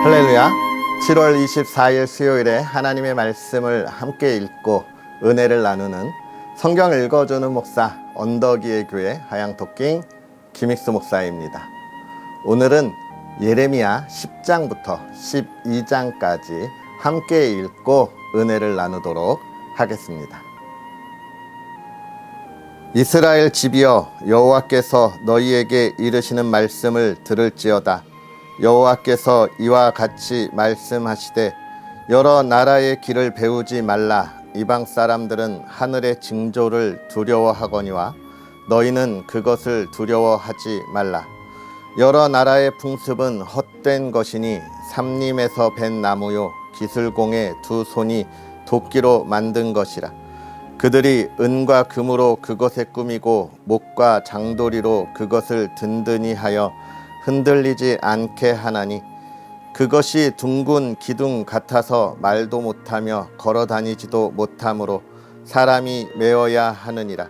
할렐루야. 7월 24일 수요일에 하나님의 말씀을 함께 읽고 은혜를 나누는 성경 읽어주는 목사 언덕이의 교회 하양토킹 김익수 목사입니다. 오늘은 예레미야 10장부터 12장까지 함께 읽고 은혜를 나누도록 하겠습니다. 이스라엘 집이여, 여호와께서 너희에게 이르시는 말씀을 들을지어다. 여호와께서 이와 같이 말씀하시되, 여러 나라의 길을 배우지 말라. 이방 사람들은 하늘의 징조를 두려워하거니와 너희는 그것을 두려워하지 말라. 여러 나라의 풍습은 헛된 것이니 삼림에서 벤 나무요 기술공의 두 손이 도끼로 만든 것이라. 그들이 은과 금으로 그것에 꾸미고 목과 장도리로 그것을 든든히 하여 흔들리지 않게 하나니, 그것이 둥근 기둥 같아서 말도 못하며 걸어다니지도 못하므로 사람이 메어야 하느니라.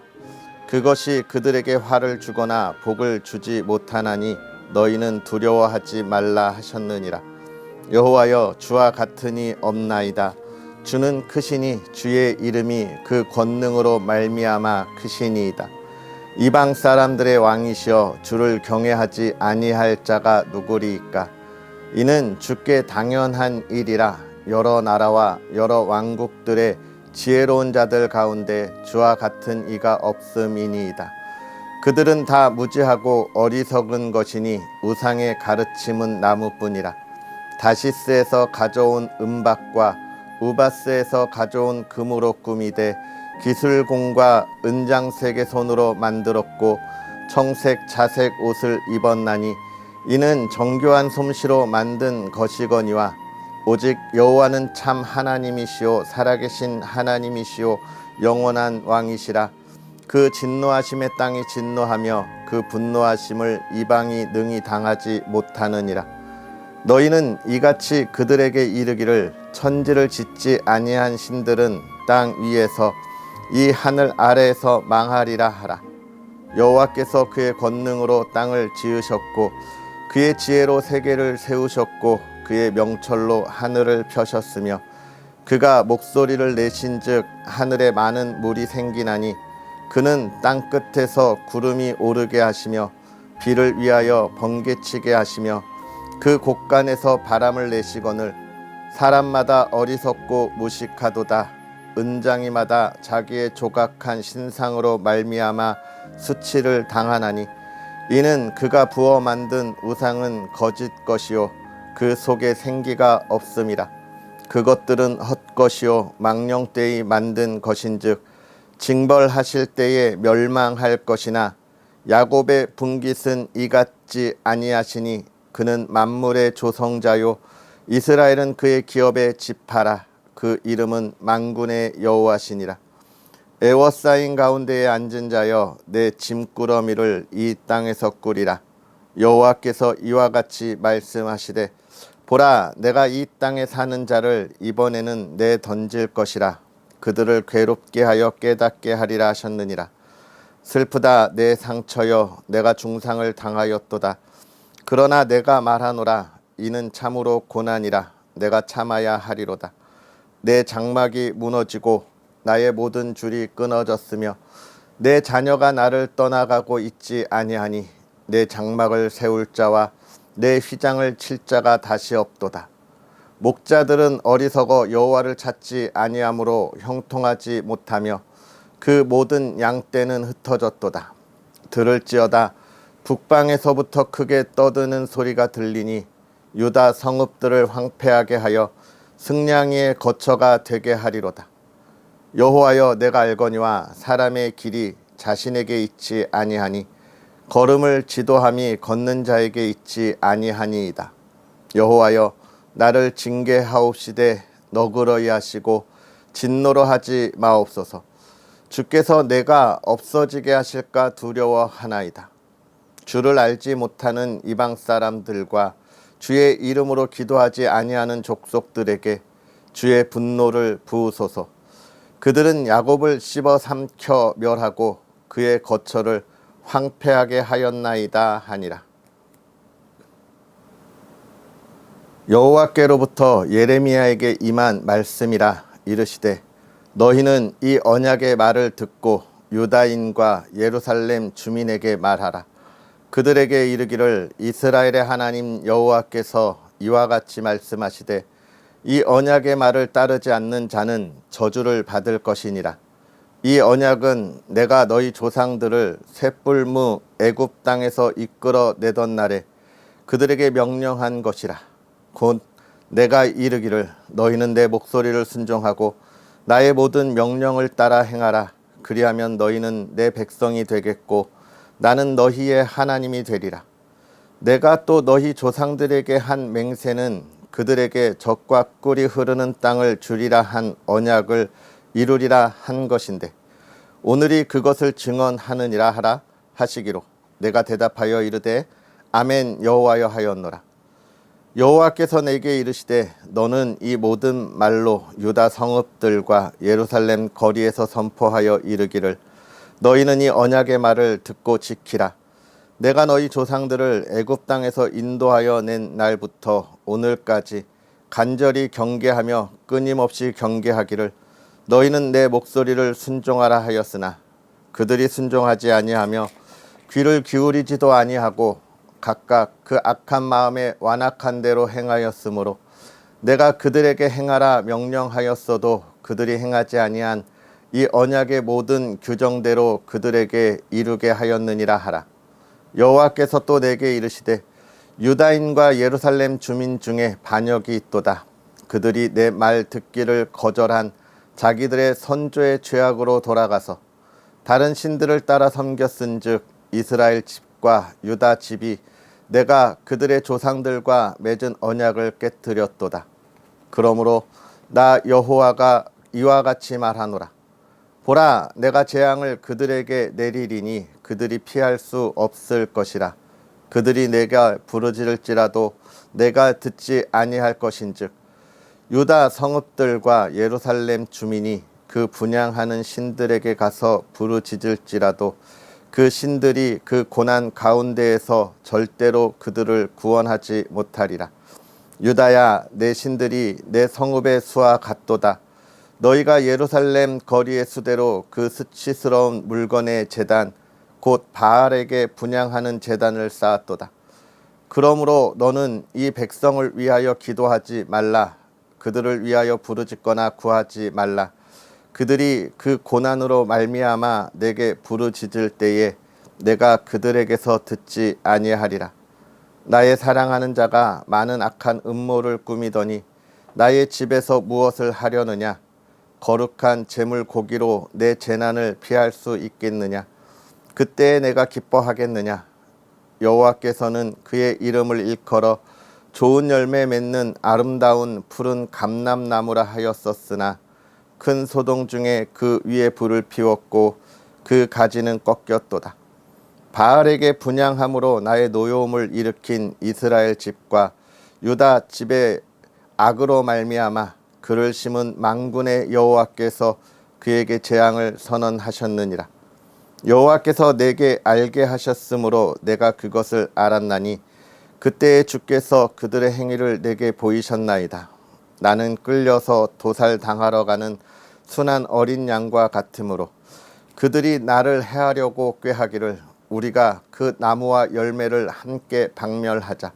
그것이 그들에게 화를 주거나 복을 주지 못하나니 너희는 두려워하지 말라 하셨느니라. 여호와여, 주와 같으니 없나이다. 주는 크시니 주의 이름이 그 권능으로 말미암아 크시니이다. 이방 사람들의 왕이시여, 주를 경외하지 아니할 자가 누구리이까? 이는 주께 당연한 일이라. 여러 나라와 여러 왕국들의 지혜로운 자들 가운데 주와 같은 이가 없음이니이다. 그들은 다 무지하고 어리석은 것이니 우상의 가르침은 나무뿐이라. 다시스에서 가져온 은박과 우바스에서 가져온 금으로 꾸미되 기술공과 은장색의 손으로 만들었고 청색 자색 옷을 입었나니, 이는 정교한 솜씨로 만든 것이거니와 오직 여호와는 참 하나님이시오 살아계신 하나님이시오 영원한 왕이시라. 그 진노하심의 땅이 진노하며 그 분노하심을 이방이 능히 당하지 못하느니라. 너희는 이같이 그들에게 이르기를, 천지를 짓지 아니한 신들은 땅 위에서 이 하늘 아래에서 망하리라 하라. 여호와께서 그의 권능으로 땅을 지으셨고 그의 지혜로 세계를 세우셨고 그의 명철로 하늘을 펴셨으며, 그가 목소리를 내신즉 하늘에 많은 물이 생기나니, 그는 땅 끝에서 구름이 오르게 하시며 비를 위하여 번개치게 하시며 그 곳간에서 바람을 내시거늘, 사람마다 어리석고 무식하도다. 은장이마다 자기의 조각한 신상으로 말미암아 수치를 당하나니, 이는 그가 부어 만든 우상은 거짓 것이요 그 속에 생기가 없음이라. 그것들은 헛것이요 망령되이 만든 것인즉 징벌하실 때에 멸망할 것이나, 야곱의 분깃은 이같지 아니하시니 그는 만물의 조성자요 이스라엘은 그의 기업의 지파라. 그 이름은 만군의 여호와시니라. 애워싸인 가운데에 앉은 자여, 내 짐꾸러미를 이 땅에서 꾸리라. 여호와께서 이와 같이 말씀하시되, 보라, 내가 이 땅에 사는 자를 이번에는 내 던질 것이라. 그들을 괴롭게 하여 깨닫게 하리라 하셨느니라. 슬프다 내 상처여, 내가 중상을 당하였도다. 그러나 내가 말하노라. 이는 참으로 고난이라. 내가 참아야 하리로다. 내 장막이 무너지고 나의 모든 줄이 끊어졌으며 내 자녀가 나를 떠나가고 있지 아니하니, 내 장막을 세울 자와 내 휘장을 칠 자가 다시 없도다. 목자들은 어리석어 여호와를 찾지 아니하므로 형통하지 못하며 그 모든 양떼는 흩어졌도다. 들을지어다. 북방에서부터 크게 떠드는 소리가 들리니, 유다 성읍들을 황폐하게 하여 승냥이의 거처가 되게 하리로다. 여호와여, 내가 알거니와 사람의 길이 자신에게 있지 아니하니 걸음을 지도함이 걷는 자에게 있지 아니하니이다. 여호와여, 나를 징계하옵시되 너그러이 하시고 진노로 하지 마옵소서. 주께서 내가 없어지게 하실까 두려워하나이다. 주를 알지 못하는 이방 사람들과 주의 이름으로 기도하지 아니하는 족속들에게 주의 분노를 부으소서. 그들은 야곱을 씹어 삼켜 멸하고 그의 거처를 황폐하게 하였나이다 하니라. 여호와께로부터 예레미야에게 임한 말씀이라 이르시되 너희는 이 언약의 말을 듣고 유다인과 예루살렘 주민에게 말하라. 그들에게 이르기를 이스라엘의 하나님 여호와께서 이와 같이 말씀하시되 이 언약의 말을 따르지 않는 자는 저주를 받을 것이니라. 이 언약은 내가 너희 조상들을 셋불무 애굽 땅에서 이끌어 내던 날에 그들에게 명령한 것이라. 곧 내가 이르기를 너희는 내 목소리를 순종하고 나의 모든 명령을 따라 행하라. 그리하면 너희는 내 백성이 되겠고 나는 너희의 하나님이 되리라. 내가 또 너희 조상들에게 한 맹세는 그들에게 젖과 꿀이 흐르는 땅을 주리라 한 언약을 이루리라 한 것인데 오늘이 그것을 증언하느니라 하라 하시기로 내가 대답하여 이르되 아멘 여호와여 하였노라. 여호와께서 내게 이르시되 너는 이 모든 말로 유다 성읍들과 예루살렘 거리에서 선포하여 이르기를 너희는 이 언약의 말을 듣고 지키라. 내가 너희 조상들을 애굽 땅에서 인도하여 낸 날부터 오늘까지 간절히 경계하며 끊임없이 경계하기를 너희는 내 목소리를 순종하라 하였으나 그들이 순종하지 아니하며 귀를 기울이지도 아니하고 각각 그 악한 마음에 완악한 대로 행하였으므로 내가 그들에게 행하라 명령하였어도 그들이 행하지 아니한 이 언약의 모든 규정대로 그들에게 이루게 하였느니라 하라. 여호와께서 또 내게 이르시되 유다인과 예루살렘 주민 중에 반역이 있도다. 그들이 내 말 듣기를 거절한 자기들의 선조의 죄악으로 돌아가서 다른 신들을 따라 섬겼은즉 이스라엘 집과 유다 집이 내가 그들의 조상들과 맺은 언약을 깨뜨렸도다. 그러므로 나 여호와가 이와 같이 말하노라. 보라, 내가 재앙을 그들에게 내리리니 그들이 피할 수 없을 것이라. 그들이 내가 부르짖을지라도 내가 듣지 아니할 것인즉 유다 성읍들과 예루살렘 주민이 그 분향하는 신들에게 가서 부르짖을지라도 그 신들이 그 고난 가운데에서 절대로 그들을 구원하지 못하리라. 유다야, 내 신들이 내 성읍의 수와 같도다. 너희가 예루살렘 거리의 수대로 그 수치스러운 물건의 제단 곧 바알에게 분향하는 제단을 쌓았도다. 그러므로 너는 이 백성을 위하여 기도하지 말라. 그들을 위하여 부르짖거나 구하지 말라. 그들이 그 고난으로 말미암아 내게 부르짖을 때에 내가 그들에게서 듣지 아니하리라. 나의 사랑하는 자가 많은 악한 음모를 꾸미더니 나의 집에서 무엇을 하려느냐? 거룩한 제물 고기로 내 재난을 피할 수 있겠느냐? 그때에 내가 기뻐하겠느냐? 여호와께서는 그의 이름을 일컬어 좋은 열매 맺는 아름다운 푸른 감람나무라 하였었으나 큰 소동 중에 그 위에 불을 피웠고 그 가지는 꺾였도다. 바알에게 분향함으로 나의 노여움을 일으킨 이스라엘 집과 유다 집의 악으로 말미암아 그를 심은 만군의 여호와께서 그에게 재앙을 선언하셨느니라. 여호와께서 내게 알게 하셨으므로 내가 그것을 알았나니 그때에 주께서 그들의 행위를 내게 보이셨나이다. 나는 끌려서 도살당하러 가는 순한 어린 양과 같으므로 그들이 나를 해하려고 꾀하기를 우리가 그 나무와 열매를 함께 박멸하자.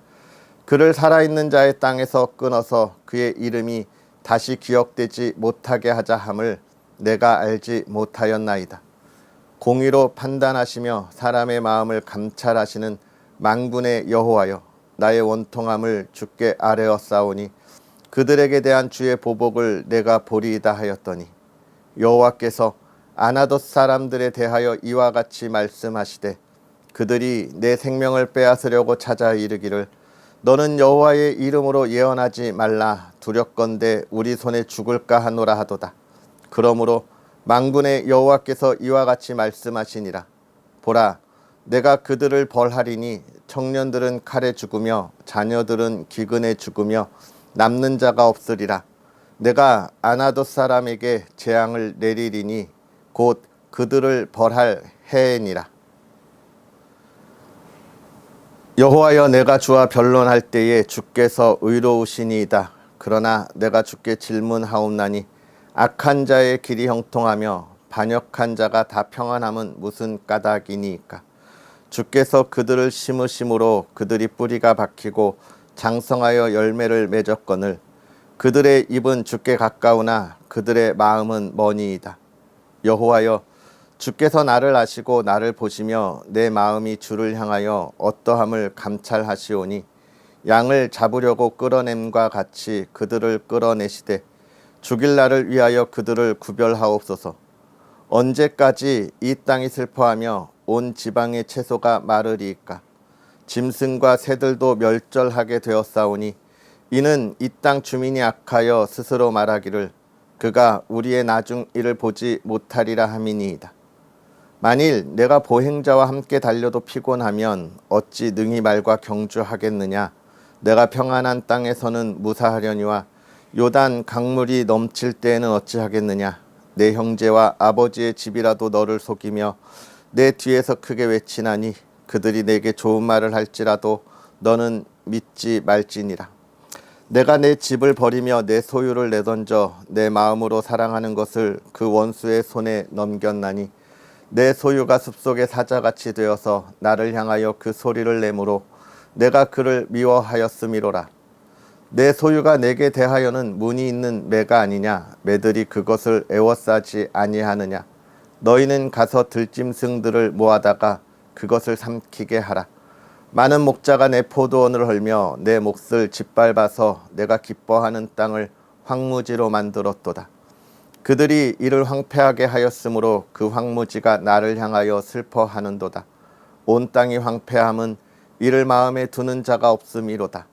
그를 살아있는 자의 땅에서 끊어서 그의 이름이 다시 기억되지 못하게 하자 함을 내가 알지 못하였나이다. 공의로 판단하시며 사람의 마음을 감찰하시는 만군의 여호와여, 나의 원통함을 주께 아뢰었사오니 그들에게 대한 주의 보복을 내가 보리이다 하였더니 여호와께서 아나돗 사람들에 대하여 이와 같이 말씀하시되 그들이 내 생명을 빼앗으려고 찾아 이르기를 너는 여호와의 이름으로 예언하지 말라. 두렵건대 우리 손에 죽을까 하노라 하도다. 그러므로 만군의 여호와께서 이와 같이 말씀하시니라. 보라, 내가 그들을 벌하리니 청년들은 칼에 죽으며 자녀들은 기근에 죽으며 남는 자가 없으리라. 내가 아나돗 사람에게 재앙을 내리리니 곧 그들을 벌할 해이니라. 여호와여, 내가 주와 변론할 때에 주께서 의로우시니이다. 그러나 내가 주께 질문하옵나니 악한 자의 길이 형통하며 반역한 자가 다 평안함은 무슨 까닭이니이까. 주께서 그들을 심으심으로 그들이 뿌리가 박히고 장성하여 열매를 맺었거늘 그들의 입은 주께 가까우나 그들의 마음은 머니이다. 여호와여, 주께서 나를 아시고 나를 보시며 내 마음이 주를 향하여 어떠함을 감찰하시오니 양을 잡으려고 끌어냄과 같이 그들을 끌어내시되 죽일 날을 위하여 그들을 구별하옵소서. 언제까지 이 땅이 슬퍼하며 온 지방의 채소가 마르리이까. 짐승과 새들도 멸절하게 되었사오니 이는 이 땅 주민이 악하여 스스로 말하기를 그가 우리의 나중 일을 보지 못하리라 함이니이다. 만일 내가 보행자와 함께 달려도 피곤하면 어찌 능히 말과 경주하겠느냐. 내가 평안한 땅에서는 무사하려니와 요단 강물이 넘칠 때에는 어찌하겠느냐. 내 형제와 아버지의 집이라도 너를 속이며 내 뒤에서 크게 외치나니 그들이 내게 좋은 말을 할지라도 너는 믿지 말지니라. 내가 내 집을 버리며 내 소유를 내던져 내 마음으로 사랑하는 것을 그 원수의 손에 넘겼나니 내 소유가 숲속의 사자같이 되어서 나를 향하여 그 소리를 내므로 내가 그를 미워하였음이로라. 내 소유가 내게 대하여는 문이 있는 매가 아니냐. 매들이 그것을 애워싸지 아니하느냐. 너희는 가서 들짐승들을 모아다가 그것을 삼키게 하라. 많은 목자가 내 포도원을 헐며 내 몫을 짓밟아서 내가 기뻐하는 땅을 황무지로 만들었도다. 그들이 이를 황폐하게 하였으므로 그 황무지가 나를 향하여 슬퍼하는도다. 온 땅이 황폐함은 이를 마음에 두는 자가 없음이로다.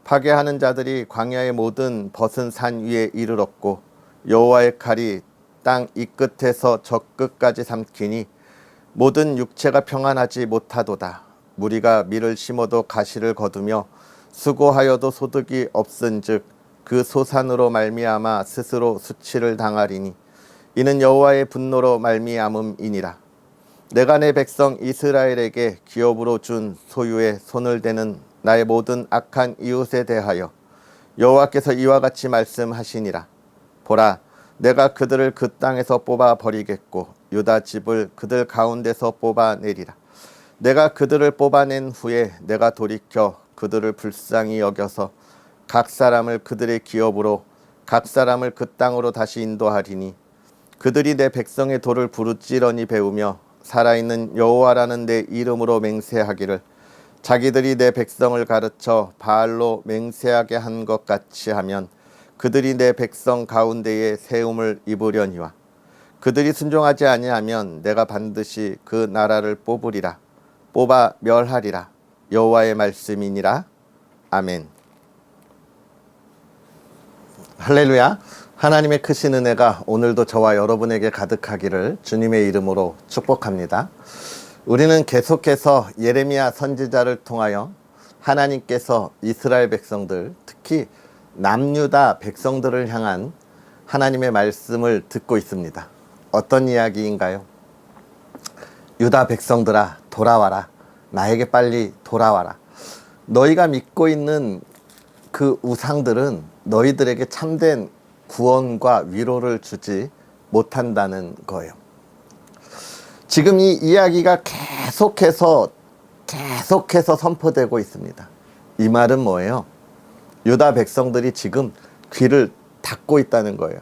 파괴하는 자들이 광야의 모든 벗은 산 위에 이르렀고 여호와의 칼이 땅 이 끝에서 저 끝까지 삼키니 모든 육체가 평안하지 못하도다. 무리가 밀을 심어도 가시를 거두며 수고하여도 소득이 없은즉 그 소산으로 말미암아 스스로 수치를 당하리니 이는 여호와의 분노로 말미암음이니라. 내가 내 백성 이스라엘에게 기업으로 준 소유에 손을 대는 나의 모든 악한 이웃에 대하여 여호와께서 이와 같이 말씀하시니라. 보라, 내가 그들을 그 땅에서 뽑아 버리겠고 유다 집을 그들 가운데서 뽑아내리라. 내가 그들을 뽑아낸 후에 내가 돌이켜 그들을 불쌍히 여겨서 각 사람을 그들의 기업으로 각 사람을 그 땅으로 다시 인도하리니 그들이 내 백성의 돌을 부르짖으니 배우며 살아있는 여호와라는 내 이름으로 맹세하기를 자기들이 내 백성을 가르쳐 바알로 맹세하게 한 것 같이 하면 그들이 내 백성 가운데에 세움을 입으려니와 그들이 순종하지 아니하면 내가 반드시 그 나라를 뽑으리라. 뽑아 멸하리라. 여호와의 말씀이니라. 아멘. 할렐루야. 하나님의 크신 은혜가 오늘도 저와 여러분에게 가득하기를 주님의 이름으로 축복합니다. 우리는 계속해서 예레미야 선지자를 통하여 하나님께서 이스라엘 백성들, 특히 남유다 백성들을 향한 하나님의 말씀을 듣고 있습니다. 어떤 이야기인가요? 유다 백성들아, 돌아와라. 나에게 빨리 돌아와라. 너희가 믿고 있는 그 우상들은 너희들에게 참된 구원과 위로를 주지 못한다는 거예요. 지금 이 이야기가 계속해서 선포되고 있습니다. 이 말은 뭐예요? 유다 백성들이 지금 귀를 닫고 있다는 거예요.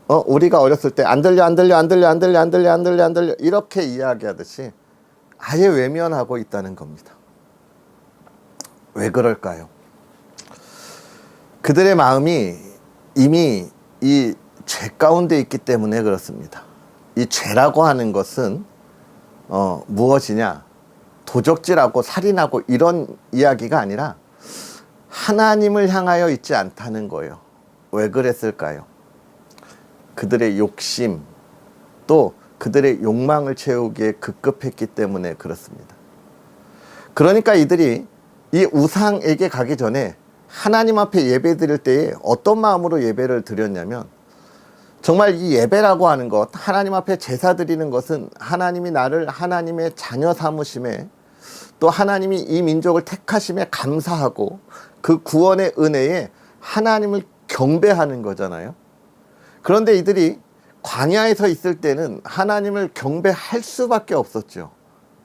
우리가 어렸을 때 안 들려 이렇게 이야기하듯이 아예 외면하고 있다는 겁니다. 왜 그럴까요? 그들의 마음이 이미 이 죄 가운데 있기 때문에 그렇습니다. 이 죄라고 하는 것은 무엇이냐? 도적질하고 살인하고 이런 이야기가 아니라 하나님을 향하여 있지 않다는 거예요. 왜 그랬을까요? 그들의 욕심, 또 그들의 욕망을 채우기에 급급했기 때문에 그렇습니다. 그러니까 이들이 이 우상에게 가기 전에 하나님 앞에 예배 드릴 때에 어떤 마음으로 예배를 드렸냐면, 정말 이 예배라고 하는 것, 하나님 앞에 제사 드리는 것은 하나님이 나를 하나님의 자녀 삼으심에 또 하나님이 이 민족을 택하심에 감사하고 그 구원의 은혜에 하나님을 경배하는 거잖아요. 그런데 이들이 광야에서 있을 때는 하나님을 경배할 수밖에 없었죠.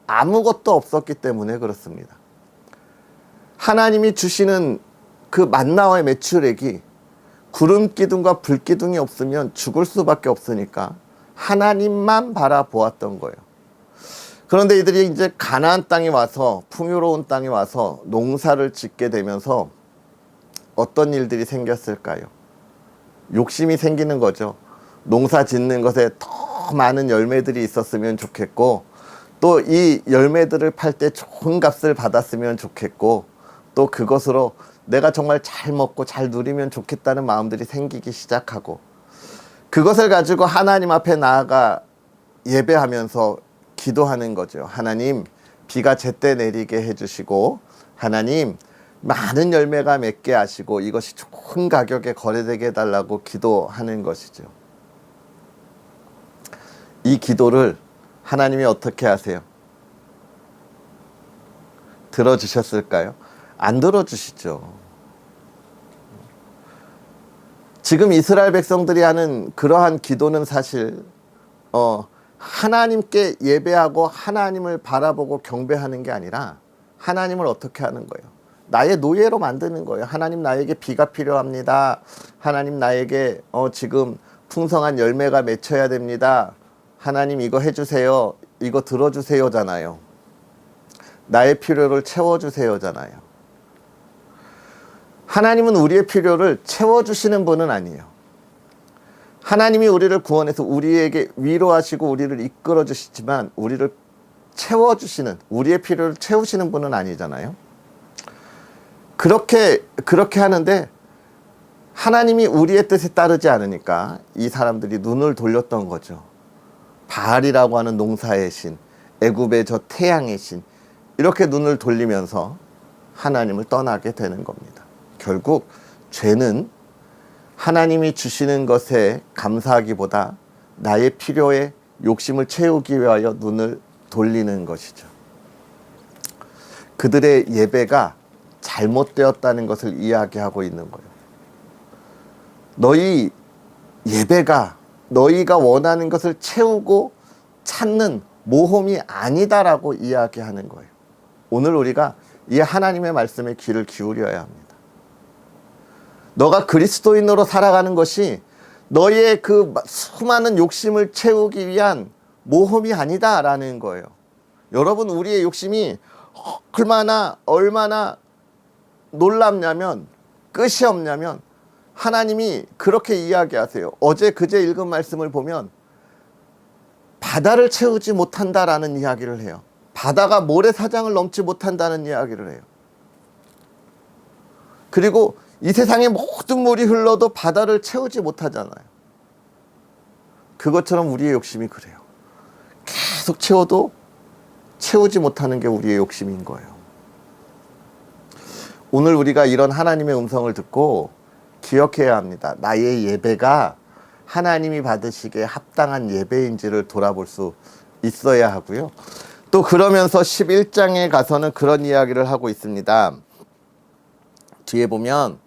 아무것도 없었기 때문에 그렇습니다. 하나님이 주시는 그 만나와의 매출액이 구름 기둥과 불 기둥이 없으면 죽을 수밖에 없으니까 하나님만 바라보았던 거예요. 그런데 이들이 이제 가나안 땅에 와서, 풍요로운 땅에 와서 농사를 짓게 되면서 어떤 일들이 생겼을까요? 욕심이 생기는 거죠. 농사 짓는 것에 더 많은 열매들이 있었으면 좋겠고, 또 이 열매들을 팔 때 좋은 값을 받았으면 좋겠고, 또 그것으로 내가 정말 잘 먹고 잘 누리면 좋겠다는 마음들이 생기기 시작하고, 그것을 가지고 하나님 앞에 나아가 예배하면서 기도하는 거죠. 하나님, 비가 제때 내리게 해주시고, 하나님, 많은 열매가 맺게 하시고, 이것이 좋은 가격에 거래되게 해달라고 기도하는 것이죠. 이 기도를 하나님이 어떻게 하세요? 들어주셨을까요? 안 들어주시죠. 지금 이스라엘 백성들이 하는 그러한 기도는 사실 하나님께 예배하고 하나님을 바라보고 경배하는 게 아니라 하나님을 어떻게 하는 거예요? 나의 노예로 만드는 거예요. 하나님, 나에게 비가 필요합니다. 하나님, 나에게 지금 풍성한 열매가 맺혀야 됩니다. 하나님, 이거 해주세요. 이거 들어주세요잖아요. 나의 필요를 채워주세요잖아요. 하나님은 우리의 필요를 채워주시는 분은 아니에요. 하나님이 우리를 구원해서 우리에게 위로하시고 우리를 이끌어 주시지만 우리를 채워주시는, 우리의 필요를 채우시는 분은 아니잖아요. 그렇게 하는데 하나님이 우리의 뜻에 따르지 않으니까 이 사람들이 눈을 돌렸던 거죠. 바알이라고 하는 농사의 신, 애굽의 저 태양의 신, 이렇게 눈을 돌리면서 하나님을 떠나게 되는 겁니다. 결국 죄는 하나님이 주시는 것에 감사하기보다 나의 필요에 욕심을 채우기 위하여 눈을 돌리는 것이죠. 그들의 예배가 잘못되었다는 것을 이야기하고 있는 거예요. 너희 예배가 너희가 원하는 것을 채우고 찾는 모험이 아니다라고 이야기하는 거예요. 오늘 우리가 이 하나님의 말씀에 귀를 기울여야 합니다. 너가 그리스도인으로 살아가는 것이 너희의 그 수많은 욕심을 채우기 위한 모험이 아니다라는 거예요. 여러분, 우리의 욕심이 얼마나 놀랍냐면, 끝이 없냐면 하나님이 그렇게 이야기하세요. 어제 그제 읽은 말씀을 보면 바다를 채우지 못한다라는 이야기를 해요. 바다가 모래사장을 넘지 못한다는 이야기를 해요. 그리고 이 세상의 모든 물이 흘러도 바다를 채우지 못하잖아요. 그것처럼 우리의 욕심이 그래요. 계속 채워도 채우지 못하는 게 우리의 욕심인 거예요. 오늘 우리가 이런 하나님의 음성을 듣고 기억해야 합니다. 나의 예배가 하나님이 받으시기에 합당한 예배인지를 돌아볼 수 있어야 하고요. 또 그러면서 11장에 가서는 그런 이야기를 하고 있습니다. 뒤에 보면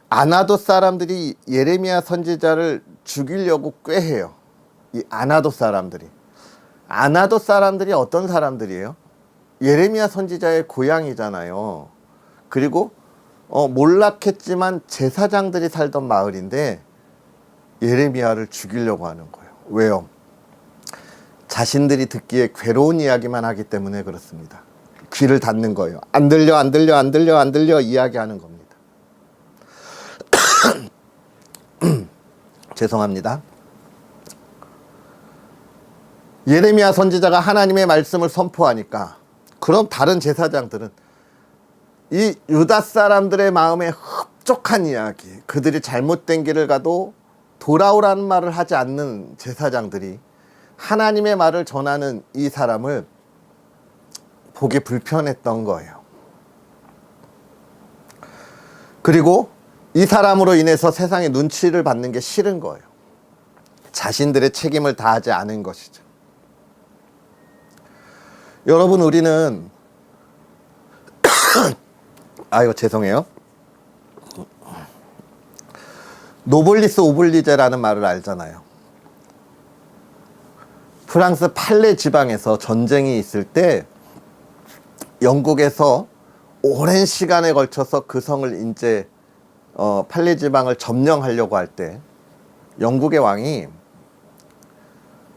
아나돗 사람들이 예레미야 선지자를 죽이려고 꾀해요. 이 아나돗 사람들이 어떤 사람들이에요? 예레미야 선지자의 고향이잖아요. 그리고 몰락했지만 제사장들이 살던 마을인데 예레미야를 죽이려고 하는 거예요. 왜요? 자신들이 듣기에 괴로운 이야기만 하기 때문에 그렇습니다. 귀를 닫는 거예요. 안 들려 이야기하는 겁니다. 죄송합니다. 예레미야 선지자가 하나님의 말씀을 선포하니까 그럼 다른 제사장들은 이 유다 사람들의 마음에 흡족한 이야기, 그들이 잘못된 길을 가도 돌아오라는 말을 하지 않는 제사장들이 하나님의 말을 전하는 이 사람을 보기 불편했던 거예요. 그리고 이 사람으로 인해서 세상의 눈치를 받는 게 싫은 거예요. 자신들의 책임을 다하지 않은 것이죠. 여러분, 우리는 아이고 죄송해요. 노블리스 오블리제라는 말을 알잖아요. 프랑스 팔레 지방에서 전쟁이 있을 때 영국에서 오랜 시간에 걸쳐서 그 성을 이제 팔레 지방을 점령하려고 할 때 영국의 왕이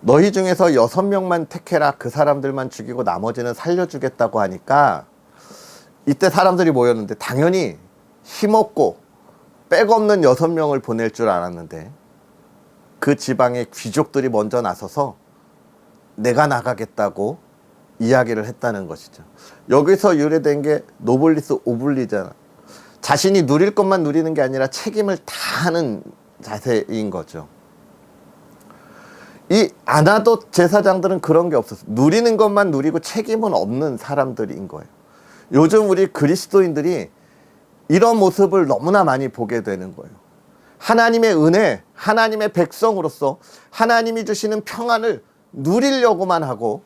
너희 중에서 6명만 택해라, 그 사람들만 죽이고 나머지는 살려주겠다고 하니까 이때 사람들이 모였는데 당연히 힘없고 백없는 6명을 보낼 줄 알았는데 그 지방의 귀족들이 먼저 나서서 내가 나가겠다고 이야기를 했다는 것이죠. 여기서 유래된 게 노블리스 오블리잖아. 자신이 누릴 것만 누리는 게 아니라 책임을 다하는 자세인 거죠. 이 아나돗 제사장들은 그런 게 없었어요. 누리는 것만 누리고 책임은 없는 사람들인 거예요. 요즘 우리 그리스도인들이 이런 모습을 너무나 많이 보게 되는 거예요. 하나님의 은혜, 하나님의 백성으로서 하나님이 주시는 평안을 누리려고만 하고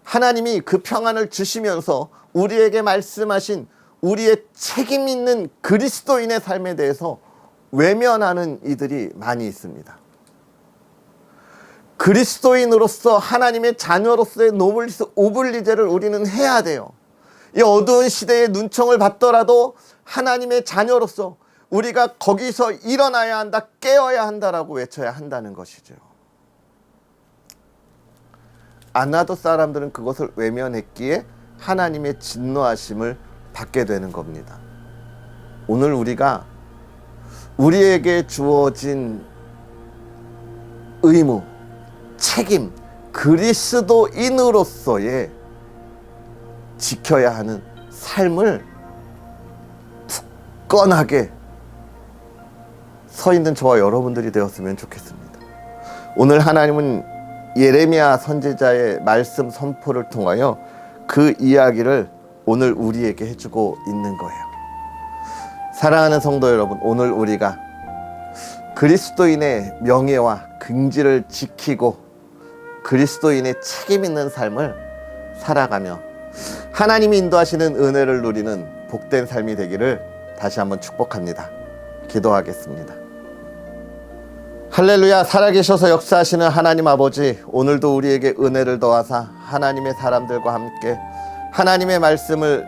하나님이 그 평안을 주시면서 우리에게 말씀하신 우리의 책임 있는 그리스도인의 삶에 대해서 외면하는 이들이 많이 있습니다. 그리스도인으로서 하나님의 자녀로서의 노블리스 오블리제를 우리는 해야 돼요. 이 어두운 시대의 눈총을 받더라도 하나님의 자녀로서 우리가 거기서 일어나야 한다, 깨어야 한다라고 외쳐야 한다는 것이죠. 아나돗 사람들은 그것을 외면했기에 하나님의 진노하심을 받게 되는 겁니다. 오늘 우리가 우리에게 주어진 의무, 책임, 그리스도인으로서의 지켜야 하는 삶을 굳건하게 서 있는 저와 여러분들이 되었으면 좋겠습니다. 오늘 하나님은 예레미야 선지자의 말씀 선포를 통하여 그 이야기를 오늘 우리에게 해주고 있는 거예요. 사랑하는 성도 여러분, 오늘 우리가 그리스도인의 명예와 긍지를 지키고 그리스도인의 책임 있는 삶을 살아가며 하나님이 인도하시는 은혜를 누리는 복된 삶이 되기를 다시 한번 축복합니다. 기도하겠습니다. 할렐루야. 살아계셔서 역사하시는 하나님 아버지, 오늘도 우리에게 은혜를 더하사 하나님의 사람들과 함께 하나님의 말씀을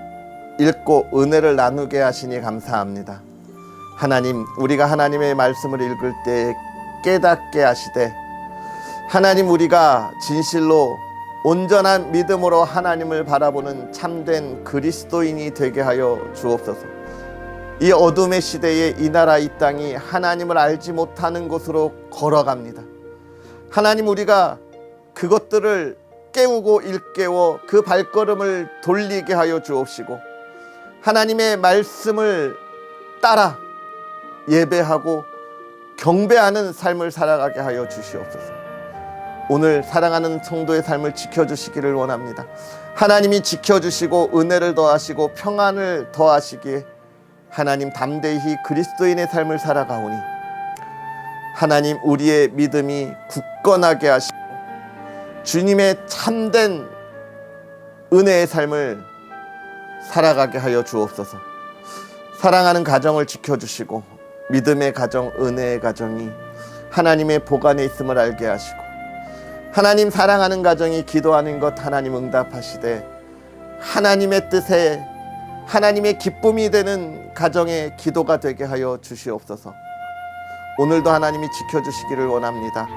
읽고 은혜를 나누게 하시니 감사합니다. 하나님, 우리가 하나님의 말씀을 읽을 때 깨닫게 하시되 하나님, 우리가 진실로 온전한 믿음으로 하나님을 바라보는 참된 그리스도인이 되게 하여 주옵소서. 이 어둠의 시대에 이 나라 이 땅이 하나님을 알지 못하는 곳으로 걸어갑니다. 하나님, 우리가 그것들을 깨우고 일깨워 그 발걸음을 돌리게 하여 주옵시고 하나님의 말씀을 따라 예배하고 경배하는 삶을 살아가게 하여 주시옵소서. 오늘 사랑하는 성도의 삶을 지켜주시기를 원합니다. 하나님이 지켜주시고 은혜를 더하시고 평안을 더하시기에 하나님, 담대히 그리스도인의 삶을 살아가오니 하나님, 우리의 믿음이 굳건하게 하시고 주님의 참된 은혜의 삶을 살아가게 하여 주옵소서. 사랑하는 가정을 지켜주시고 믿음의 가정, 은혜의 가정이 하나님의 보관에 있음을 알게 하시고 하나님, 사랑하는 가정이 기도하는 것 하나님 응답하시되 하나님의 뜻에 하나님의 기쁨이 되는 가정의 기도가 되게 하여 주시옵소서. 오늘도 하나님이 지켜주시기를 원합니다.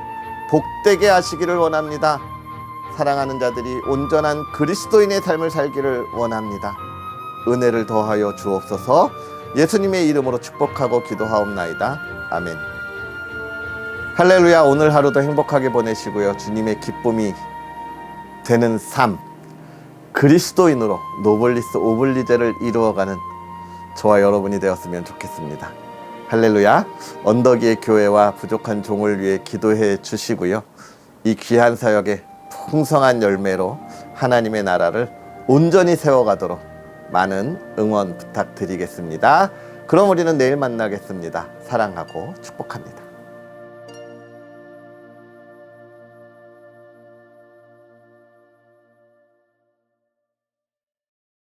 복되게 하시기를 원합니다. 사랑하는 자들이 온전한 그리스도인의 삶을 살기를 원합니다. 은혜를 더하여 주옵소서. 예수님의 이름으로 축복하고 기도하옵나이다. 아멘. 할렐루야. 오늘 하루도 행복하게 보내시고요. 주님의 기쁨이 되는 삶, 그리스도인으로 노블리스 오블리제를 이루어가는 저와 여러분이 되었으면 좋겠습니다. 할렐루야. 언덕 위의 교회와 부족한 종을 위해 기도해 주시고요. 이 귀한 사역의 풍성한 열매로 하나님의 나라를 온전히 세워가도록 많은 응원 부탁드리겠습니다. 그럼 우리는 내일 만나겠습니다. 사랑하고 축복합니다.